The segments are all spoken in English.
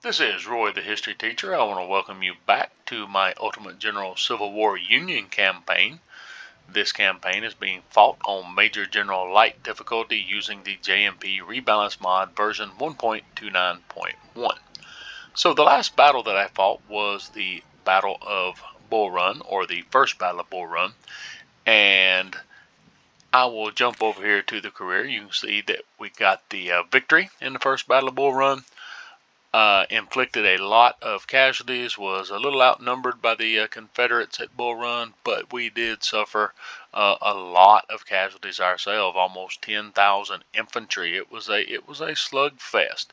This is Roy, the history teacher. I want to welcome you back to my Ultimate General Civil War Union campaign. This campaign is being fought on Major General Light difficulty using the JMP Rebalance mod version 1.29.1. So the last battle that I fought was the Battle of Bull Run, or the first Battle of Bull Run, and I will jump over here to the career. You can see that we got the victory in the first Battle of Bull Run. Inflicted a lot of casualties, was a little outnumbered by the Confederates at Bull Run, but we did suffer a lot of casualties ourselves, almost 10,000 infantry. It was a slugfest,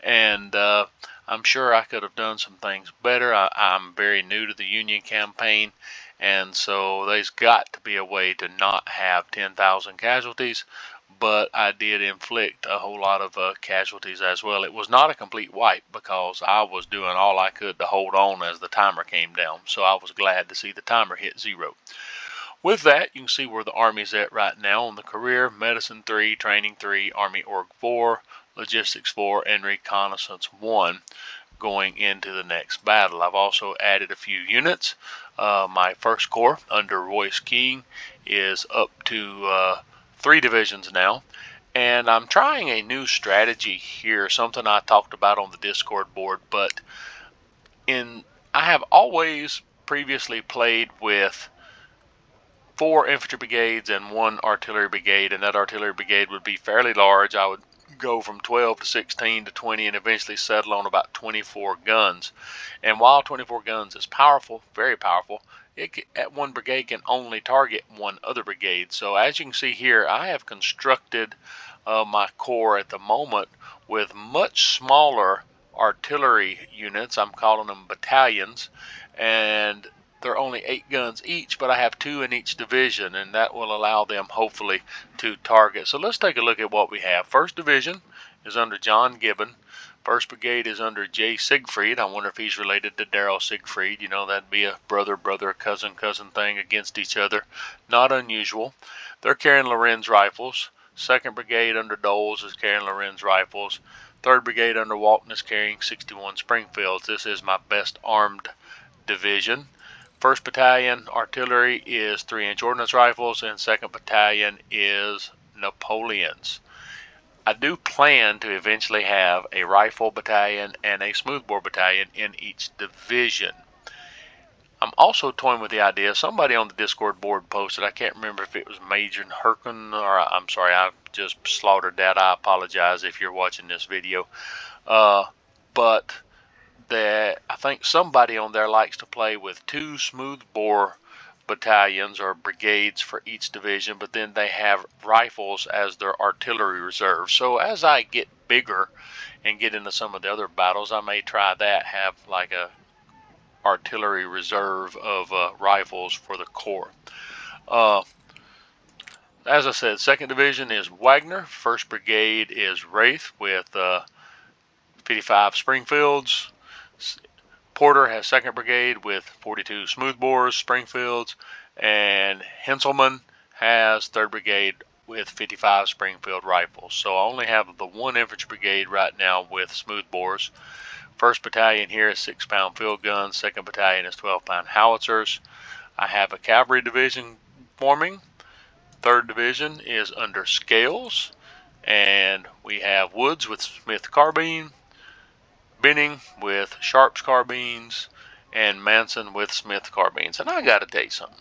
and I'm sure I could have done some things better. I'm very new to the Union campaign, and so there's got to be a way to not have 10,000 casualties. But I did inflict a whole lot of casualties as well. It was not a complete wipe because I was doing all I could to hold on as the timer came down. So I was glad to see the timer hit 0. With that, you can see where the Army's at right now on the career. Medicine 3, Training 3, Army Org 4, Logistics 4, and Reconnaissance 1 going into the next battle. I've also added a few units. My 1st Corps under Royce King is up to 3 divisions now, and I'm trying a new strategy here, something I talked about on the Discord board. But I have always previously played with 4 infantry brigades and 1 artillery brigade, and that artillery brigade would be fairly large. I would go from 12 to 16 to 20 and eventually settle on about 24 guns. And while 24 guns is powerful, very powerful, one brigade can only target 1 other brigade. So as you can see here, I have constructed my corps at the moment with much smaller artillery units. I'm calling them battalions, and they're only 8 guns each, but I have 2 in each division, and that will allow them hopefully to target. So let's take a look at what we have. 1st Division is under John Gibbon. 1st Brigade is under J. Siegfried. I wonder if he's related to Darrell Siegfried. You know, that'd be a brother, cousin thing against each other. Not unusual. They're carrying Lorenz rifles. 2nd Brigade under Doles is carrying Lorenz rifles. 3rd Brigade under Walton is carrying 61 Springfields. This is my best armed division. 1st Battalion Artillery is 3-inch ordnance rifles, and 2nd Battalion is Napoleons. I do plan to eventually have a rifle battalion and a smoothbore battalion in each division. I'm also toying with the idea, somebody on the Discord board posted, I can't remember if it was Major Herkin, or I'm sorry, I've just slaughtered that. I apologize if you're watching this video. But that I think somebody on there likes to play with 2 smoothbore battalions or brigades for each division, but then they have rifles as their artillery reserve. So as I get bigger and get into some of the other battles, I may try that, have like a artillery reserve of rifles for the Corps. As I said, 2nd Division is Wagner. 1st Brigade is Wraith with 55 Springfields. Porter has 2nd Brigade with 42 smoothbores, Springfields, and Henselman has 3rd Brigade with 55 Springfield rifles. So I only have the 1 infantry brigade right now with smoothbores. 1st Battalion here is 6-pound field guns. 2nd Battalion is 12-pound howitzers. I have a cavalry division forming. 3rd Division is under Scales, and we have Woods with Smith carbine, Benning with Sharps carbines, and Manson with Smith carbines. And I gotta tell you something,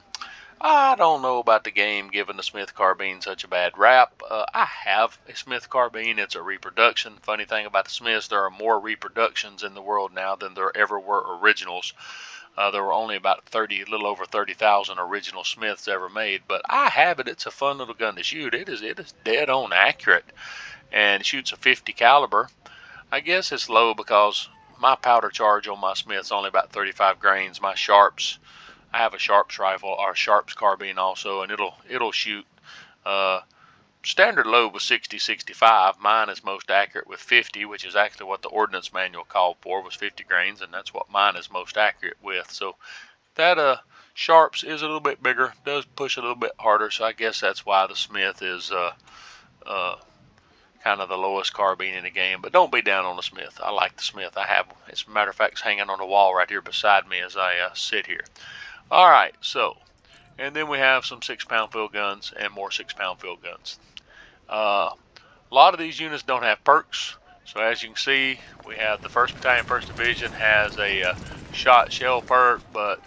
I don't know about the game giving the Smith carbine such a bad rap. I have a Smith carbine. It's a reproduction. Funny thing about the Smiths, there are more reproductions in the world now than there ever were originals. There were only about a little over 30,000 original Smiths ever made, but I have it. It's a fun little gun to shoot. It is dead on accurate, and it shoots a 50 caliber. I guess it's low because my powder charge on my Smith's only about 35 grains. My Sharps, I have a Sharps rifle or Sharps carbine also, and it'll shoot standard load with 60-65. Mine is most accurate with 50, which is actually what the ordnance manual called for, was 50 grains, and that's what mine is most accurate with. So that Sharps is a little bit bigger, does push a little bit harder, so I guess that's why the Smith is kind of the lowest carbine in the game. But don't be down on the Smith. I like the Smith. I have, as a matter of fact, it's hanging on the wall right here beside me as I sit here. All right, so, and then we have some 6-pound field guns and more 6-pound field guns. A lot of these units don't have perks. So as you can see, we have the 1st Battalion, 1st Division has a shot shell perk, but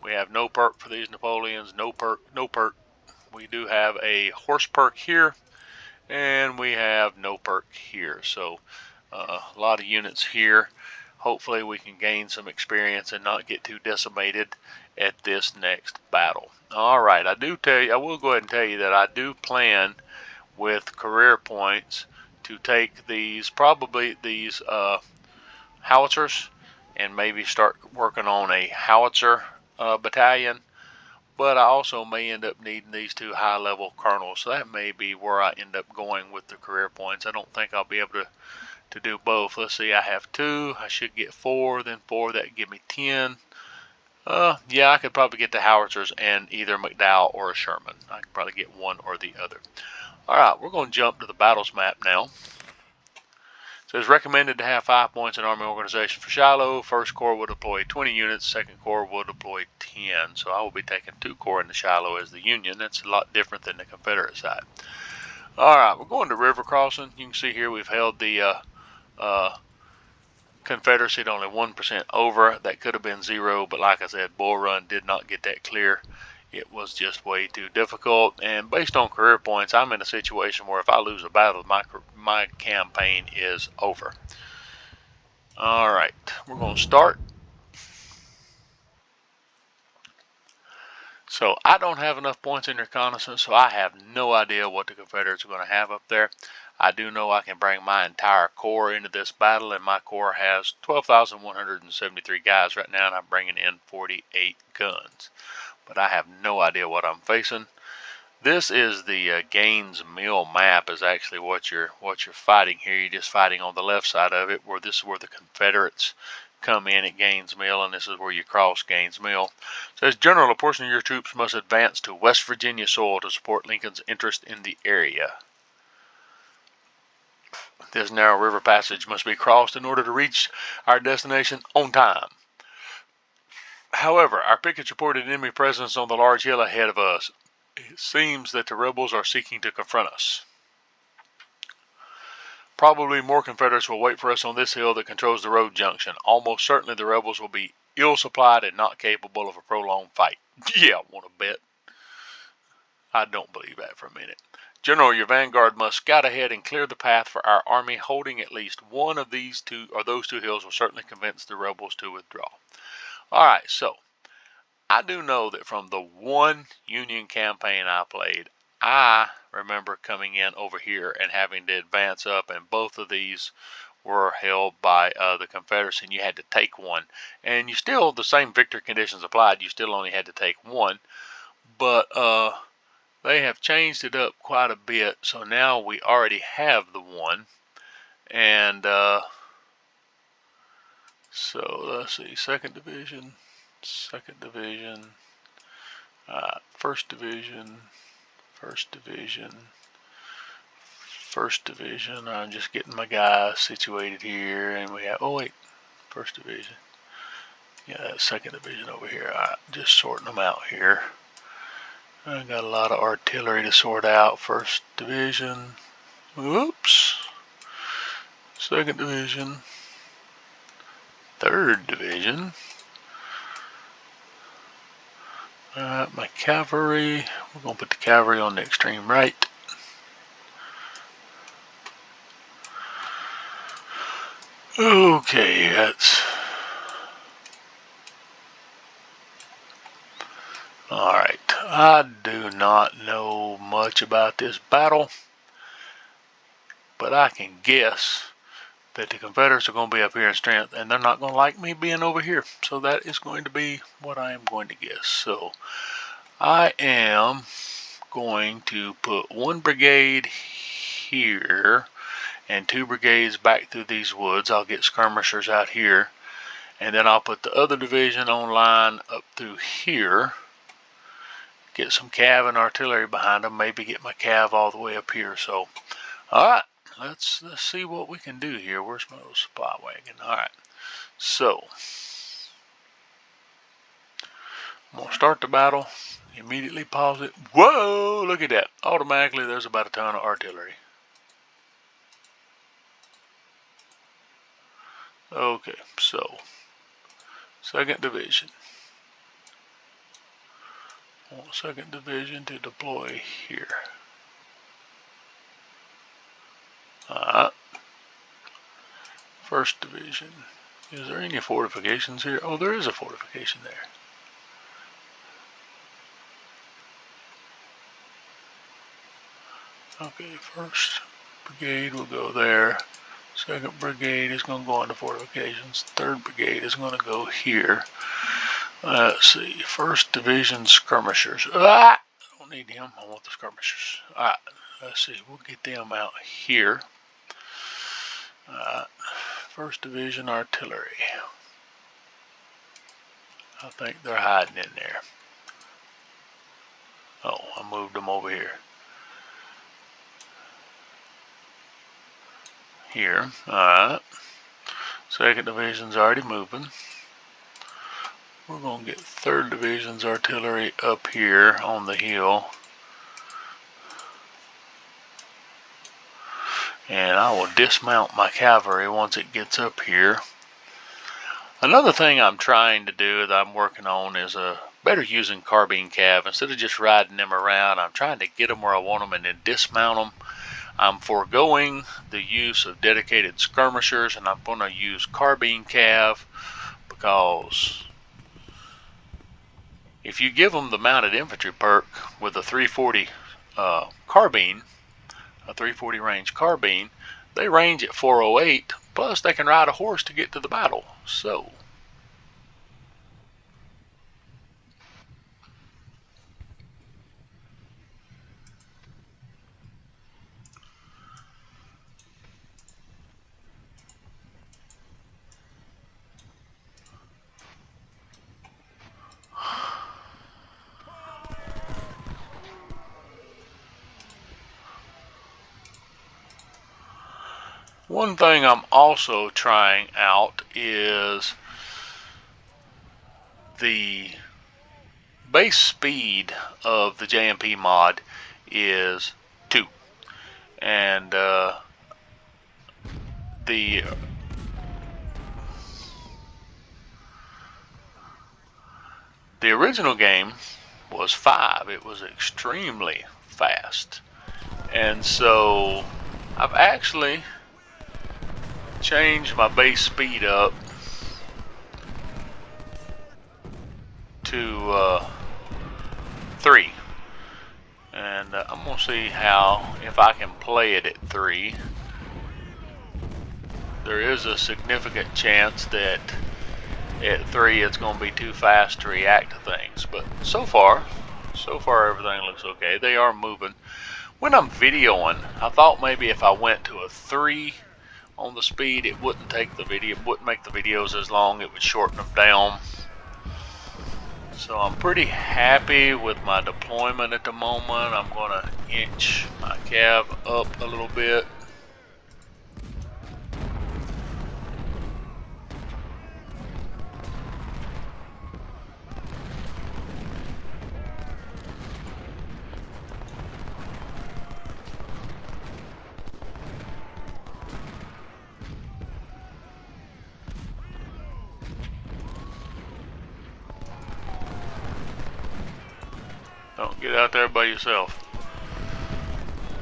we have no perk for these Napoleons. No perk, no perk. We do have a horse perk here, and we have no perk here. So a lot of units here. Hopefully we can gain some experience and not get too decimated at this next battle. All right, I will go ahead and tell you that I do plan with career points to take probably these howitzers, and maybe start working on a howitzer battalion. But I also may end up needing these 2 high-level colonels, so that may be where I end up going with the career points. I don't think I'll be able to do both. Let's see, I have 2. I should get 4, then 4. That would give me 10. Yeah, I could probably get the howitzers and either McDowell or a Sherman. I could probably get one or the other. All right, we're going to jump to the battles map now. So it's recommended to have 5 points in Army organization for Shiloh. 1st Corps will deploy 20 units. 2nd Corps will deploy 10. So I will be taking 2 corps into Shiloh as the Union. That's a lot different than the Confederate side. All right, we're going to river crossing. You can see here we've held the Confederacy at only 1% over. That could have been 0, but like I said, Bull Run did not get that clear. It was just way too difficult, and based on career points, I'm in a situation where if I lose a battle, my campaign is over. All right, we're going to start. So I don't have enough points in reconnaissance, so I have no idea what the Confederates are going to have up there. I do know I can bring my entire corps into this battle, and my corps has 12,173 guys right now, and I'm bringing in 48 guns. But I have no idea what I'm facing. This is the Gaines Mill map. Is actually what you're fighting here. You're just fighting on the left side of it, where this is where the Confederates come in at Gaines Mill, and this is where you cross Gaines Mill. It says, General, a portion of your troops must advance to West Virginia soil to support Lincoln's interest in the area. This narrow river passage must be crossed in order to reach our destination on time. However, our pickets reported enemy presence on the large hill ahead of us. It seems that the rebels are seeking to confront us. Probably more Confederates will wait for us on this hill that controls the road junction. Almost certainly the rebels will be ill-supplied and not capable of a prolonged fight. Yeah, I want to bet. I don't believe that for a minute. General, your vanguard must scout ahead and clear the path for our army. Holding at least one of these 2 or those 2 hills will certainly convince the rebels to withdraw. All right, so I do know that from the one Union campaign I played, I remember coming in over here and having to advance up, and both of these were held by the Confederacy, and you had to take one. And you still, the same victory conditions applied, you still only had to take one. But they have changed it up quite a bit, so now we already have the one. And so let's see, 2nd Division, 2nd Division, 1st Division, 1st Division, 1st Division. I'm just getting my guys situated here, and we have, oh wait, 1st Division. Yeah, that's 2nd Division over here. I'm just sorting them out here. I got a lot of artillery to sort out. 1st Division, whoops, 2nd Division, 3rd Division. Alright, my cavalry, we're going to put the cavalry on the extreme right. Okay, that's... Alright, I do not know much about this battle, but I can guess that the Confederates are going to be up here in strength, and they're not going to like me being over here. So that is going to be what I am going to guess. So I am going to put 1 brigade here and 2 brigades back through these woods. I'll get skirmishers out here, and then I'll put the other division on line up through here. Get some cav and artillery behind them. Maybe get my cav all the way up here. So, all right, let's see what we can do here. Where's my little supply wagon? All right, so I'm gonna start the battle. Immediately pause it. Whoa! Look at that. Automatically, there's about a ton of artillery. Okay, so 2nd Division. I want 2nd Division to deploy here. Alright. 1st Division. Is there any fortifications here? Oh, there is a fortification there. Okay, 1st Brigade will go there. 2nd Brigade is going to go into fortifications. 3rd Brigade is going to go here. Let's see. 1st Division skirmishers. I don't need him. I want the skirmishers. Alright, let's see. We'll get them out here. Alright. 1st Division artillery. I think they're hiding in there. Oh, I moved them over here. Here. Alright. 2nd Division's already moving. We're going to get 3rd Division's artillery up here on the hill. And I will dismount my cavalry once it gets up here. Another thing I'm trying to do that I'm working on is better using carbine cav. Instead of just riding them around, I'm trying to get them where I want them and then dismount them. I'm foregoing the use of dedicated skirmishers, and I'm going to use carbine cav because if you give them the mounted infantry perk with a 340 carbine, a 340 range carbine, they range at 408, plus they can ride a horse to get to the battle. So one thing I'm also trying out is the base speed of the JMP mod is 2, and the original game was 5. It was extremely fast, and so I've actually changed my base speed up to 3, and I'm gonna see if I can play it at 3. There is a significant chance that at 3 it's gonna be too fast to react to things, but so far everything looks okay. They are moving. When I'm videoing, I thought maybe if I went to a 3 on the speed, it wouldn't make the videos as long. It would shorten them down. So I'm pretty happy with my deployment at the moment. I'm gonna inch my cav up a little bit. Don't get out there by yourself.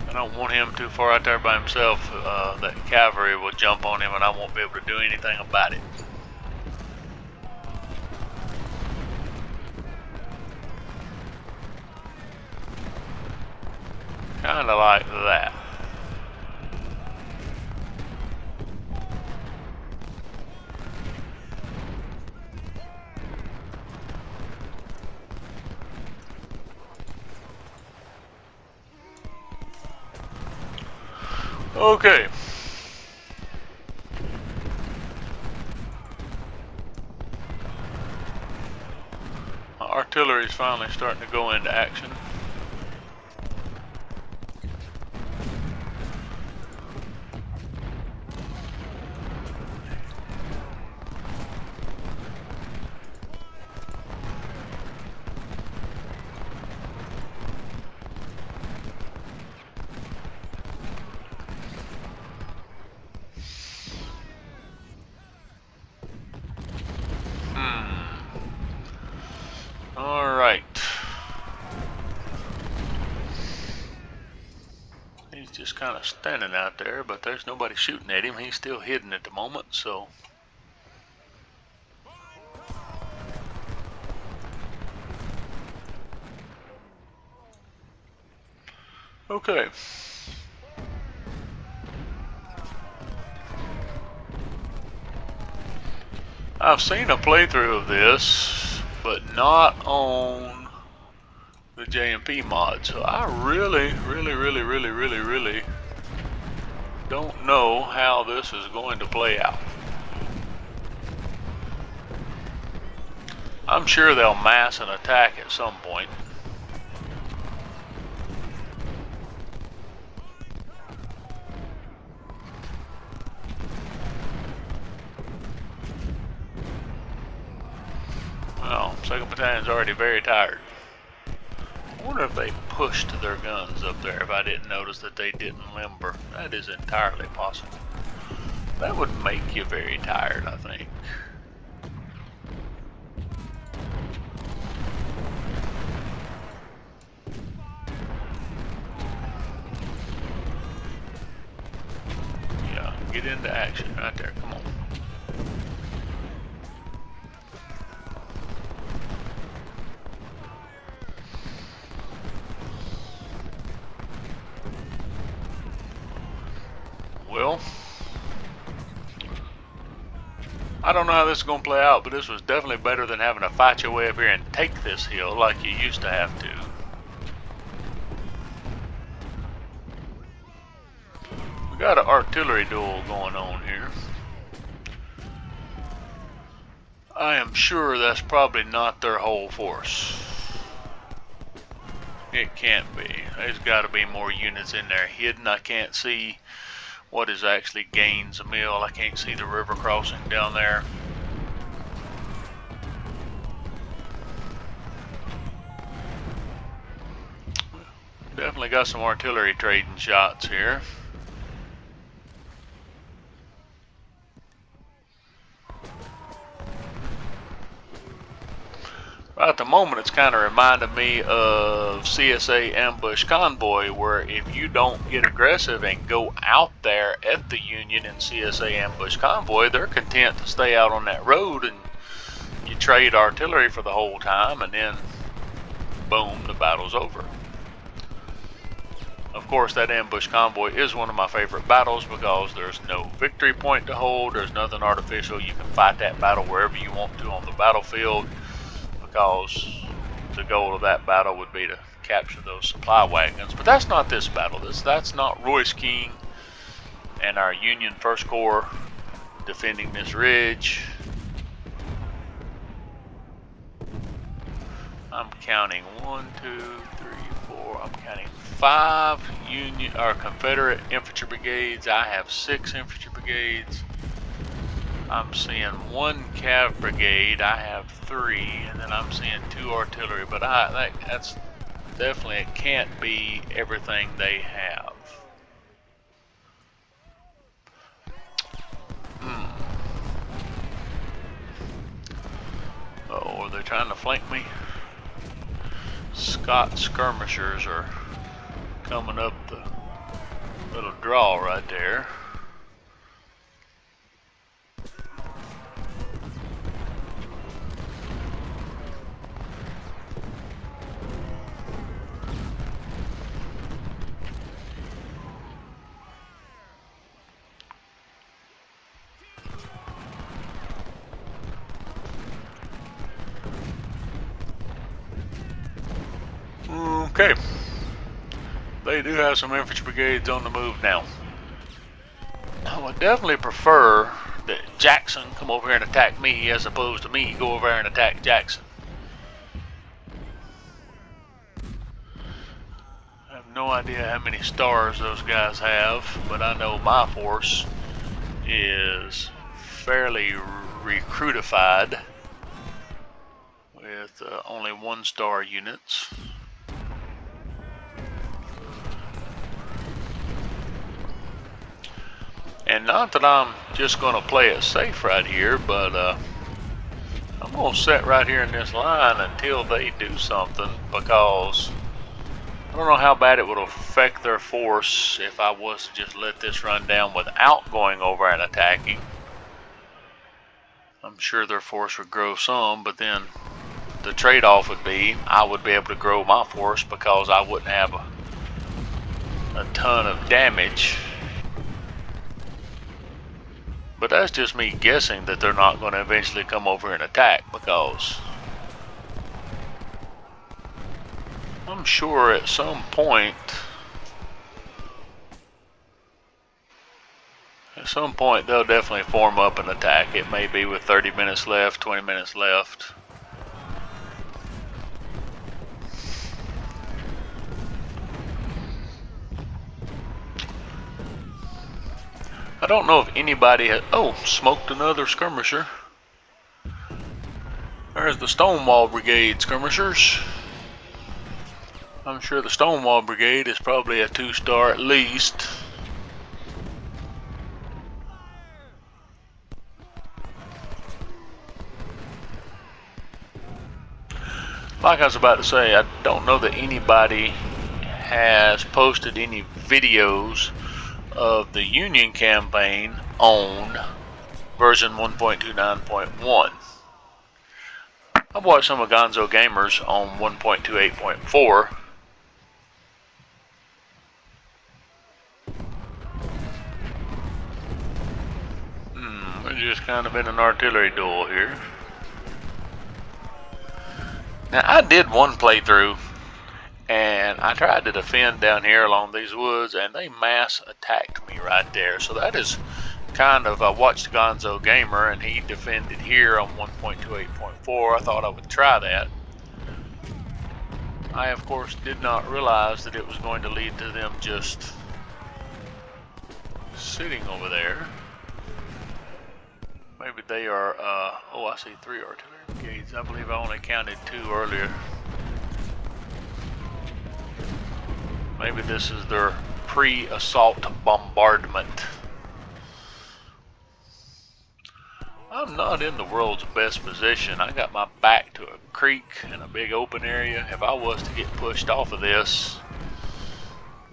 I don't want him too far out there by himself. That cavalry will jump on him and I won't be able to do anything about it. Kinda like that. Okay. My artillery is finally starting to go into action. kind of standing out there, but there's nobody shooting at him. He's still hidden at the moment, so. Okay. I've seen a playthrough of this, but not on the JMP mod, so I really don't know how this is going to play out. I'm sure they'll mass an attack at some point. Well, 2nd Battalion's already very tired. I wonder if they pushed their guns up there if I didn't notice that they didn't limber. That is entirely possible. That would make you very tired, I think. Yeah, get into action right there, come on. Well, I don't know how this is going to play out, but this was definitely better than having to fight your way up here and take this hill like you used to have to. We got an artillery duel going on here. I am sure that's probably not their whole force. It can't be. There's got to be more units in there hidden. I can't see what is actually Gaines Mill. I can't see the river crossing down there. Definitely got some artillery trading shots here. At the moment, it's kind of reminded me of CSA Ambush Convoy, where if you don't get aggressive and go out there at the Union in CSA Ambush Convoy, they're content to stay out on that road and you trade artillery for the whole time, and then boom, the battle's over. Of course, that Ambush Convoy is one of my favorite battles because there's no victory point to hold, there's nothing artificial. You can fight that battle wherever you want to on the battlefield, because the goal of that battle would be to capture those supply wagons. But that's not this battle. That's not Royce King and our Union 1st Corps defending this ridge. I'm counting 1, 2, 3, 4. I'm counting 5 Union or Confederate infantry brigades. I have 6 infantry brigades. I'm seeing 1 cav brigade. I have 3, and then I'm seeing 2 artillery. But that's definitely, it can't be everything they have. Oh, are they trying to flank me? Scott skirmishers are coming up the little draw right there. Okay, they do have some infantry brigades on the move now. I would definitely prefer that Jackson come over here and attack me as opposed to me go over there and attack Jackson. I have no idea how many stars those guys have, but I know my force is fairly recruitified with only 1-star units. And not that I'm just going to play it safe right here, but I'm going to sit right here in this line until they do something, because don't know how bad it would affect their force if I was to just let this run down without going over and attacking. I'm sure their force would grow some, but then the trade-off would be I would be able to grow my force because I wouldn't have a ton of damage. But that's just me guessing that they're not going to eventually come over and attack, because I'm sure at some point they'll definitely form up and attack. It may be with 30 minutes left, 20 minutes left. I don't know if anybody has... Oh, smoked another skirmisher. There's the Stonewall Brigade skirmishers. I'm sure the Stonewall Brigade is probably a 2-star at least. Like I was about to say, I don't know that anybody has posted any videos of the Union campaign on version 1.29.1. I've watched some of Gonzo Gamers on 1.28.4. We're just kind of in an artillery duel here. Now, I did one playthrough, and I tried to defend down here along these woods, and they mass attacked me right there. So that is kind of, I watched Gonzo Gamer, and he defended here on 1.28.4. I thought I would try that. I, of course, did not realize that it was going to lead to them just sitting over there. Maybe they are, oh, I see 3 artillery brigades. I believe I only counted 2 earlier. Maybe this is their pre-assault bombardment. I'm not in the world's best position. I got my back to a creek and a big open area. If I was to get pushed off of this,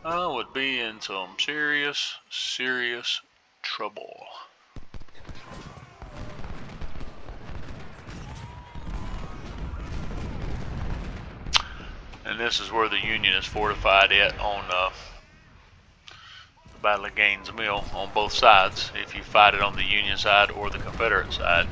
I would be in some serious, serious trouble. And this is where the Union is fortified at on the Battle of Gaines Mill on both sides, if you fight it on the Union side or the Confederate side.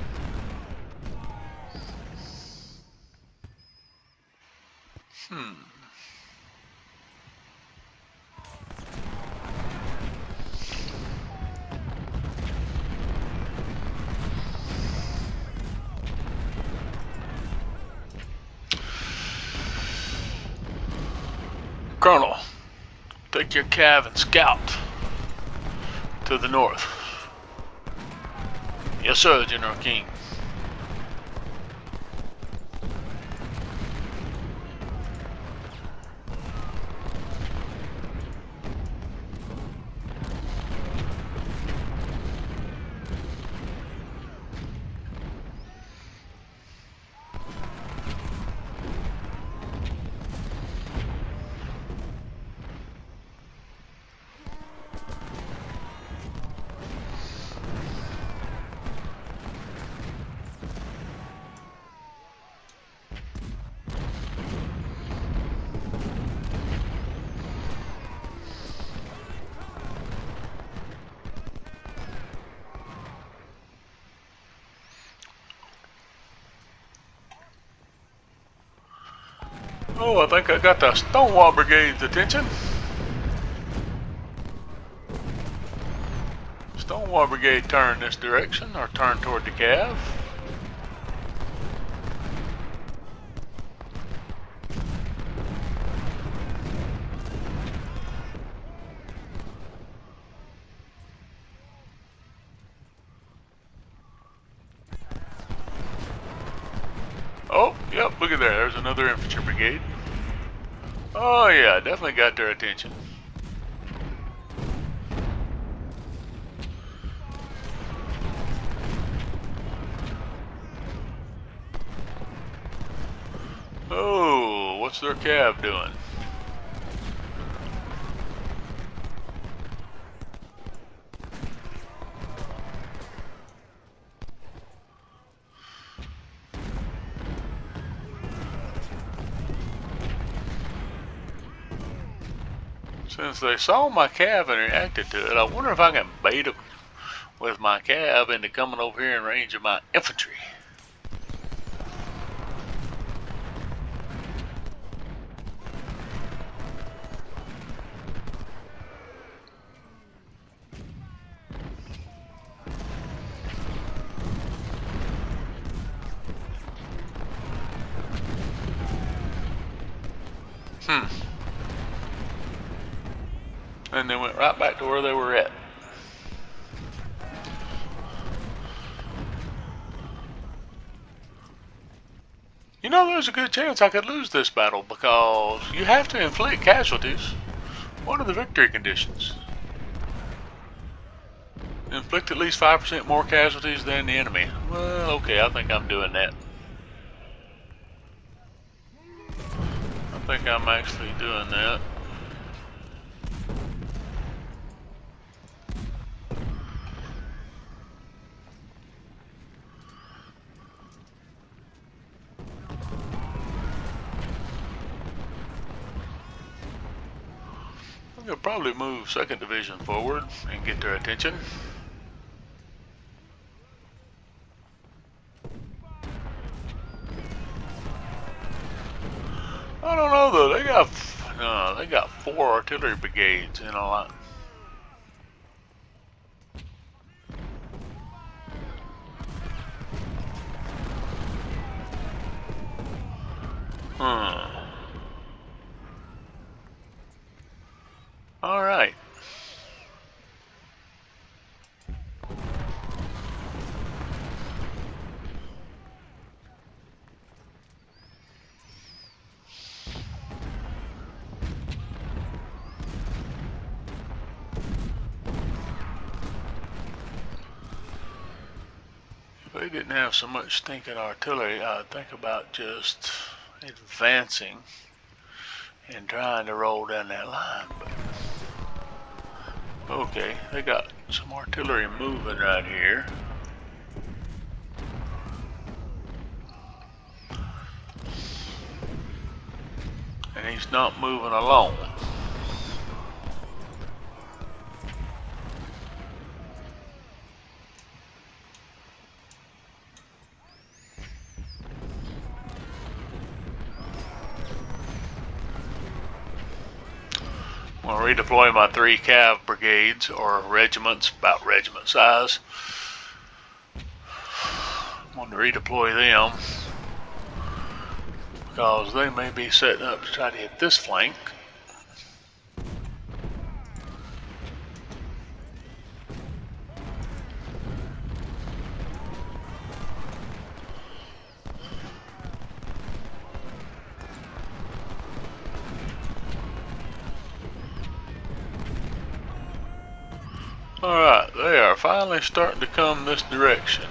Colonel, take your cav and scout to the north. Yes, sir, General King. Oh, I think I got the Stonewall Brigade's attention. Stonewall Brigade turn this direction, or turn toward the Cav. Oh, yep, look at there. There's another infantry brigade. Oh yeah, definitely got their attention. Oh, what's their cav doing? Since they saw my cav and reacted to it, I wonder if I can bait them with my cav into coming over here in range of my infantry. And they went right back to where they were at. You know, there's a good chance I could lose this battle because you have to inflict casualties. What are the victory conditions? Inflict at least 5% more casualties than the enemy. Well, okay, I think I'm doing that. I think I'm actually doing that. We'll probably move 2nd Division forward and get their attention. I don't know though. They got 4 artillery brigades in a line. All right. If they didn't have so much stinking artillery, I'd think about just advancing and trying to roll down that line. But okay, they got some artillery moving right here. And he's not moving alone. I'm going to redeploy my 3 cav brigades, or regiments, about regiment size. I'm going to redeploy them because they may be setting up to try to hit this flank. Alright, they are finally starting to come this direction.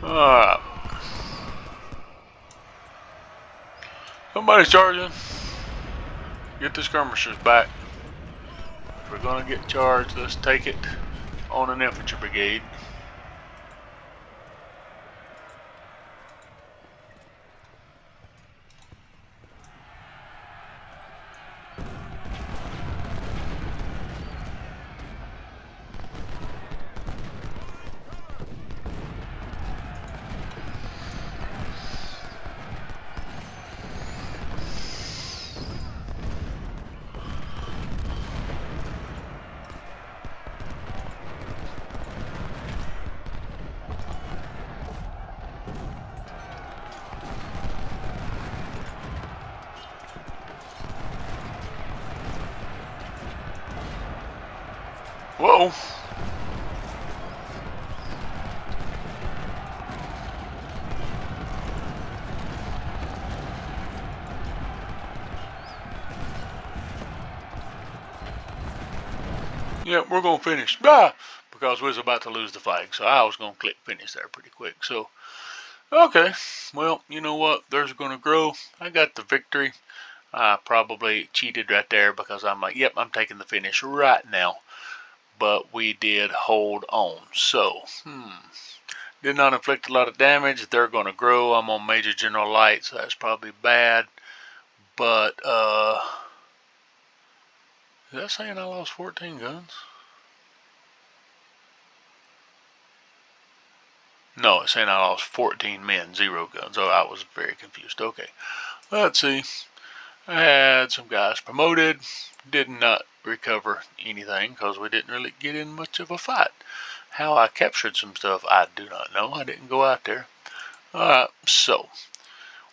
Alright. Somebody's charging. Get the skirmishers back. If we're gonna get charged, let's take it on an infantry brigade. Whoa. Yep, we're going to finish. Ah! Because we was about to lose the flag, so I was going to click finish there pretty quick. So, okay, well, you know what? There's going to grow. I got the victory. I probably cheated right there because I'm like, yep, I'm taking the finish right now. But we did hold on. So, did not inflict a lot of damage. They're going to grow. I'm on Major General Light, so that's probably bad. But, is that saying I lost 14 guns? No, it's saying I lost 14 men, 0 guns. Oh, I was very confused. Okay, let's see. I had some guys promoted. Did not recover anything because we didn't really get in much of a fight. How I captured some stuff, I do not know. I didn't go out there. Alright, so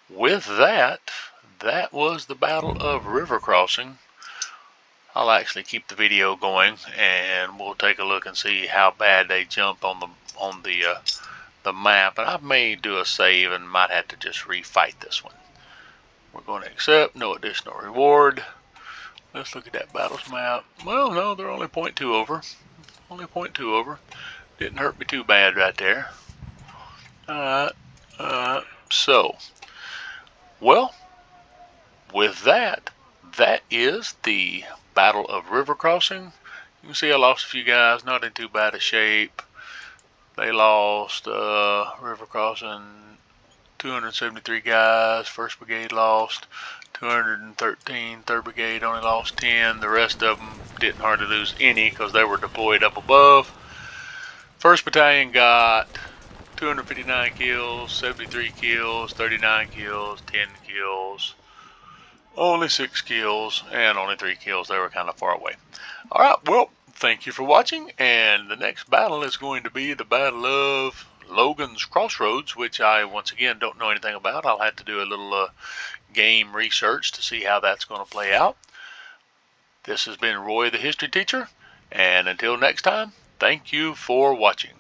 with that, that was the Battle of River Crossing. I'll actually keep the video going, and we'll take a look and see how bad they jumped on the map. And I may do a save and might have to just refight this one. We're going to accept, no additional reward. Let's look at that battles map. Well, no, they're only 0.2 over. Only 0.2 over. Didn't hurt me too bad right there. Alright, so, well, with that, that is the Battle of River Crossing. You can see I lost a few guys, not in too bad a shape. They lost, River Crossing, 273 guys. 1st Brigade lost 213. 3rd Brigade only lost 10. The rest of them didn't hardly lose any because they were deployed up above. 1st Battalion got 259 kills, 73 kills, 39 kills, 10 kills, only 6 kills, and only 3 kills. They were kind of far away. Alright, well, thank you for watching, and the next battle is going to be the Battle of Logan's Crossroads, which I, once again, don't know anything about. I'll have to do a little game research to see how that's going to play out. This has been Roy the History Teacher, and until next time, thank you for watching.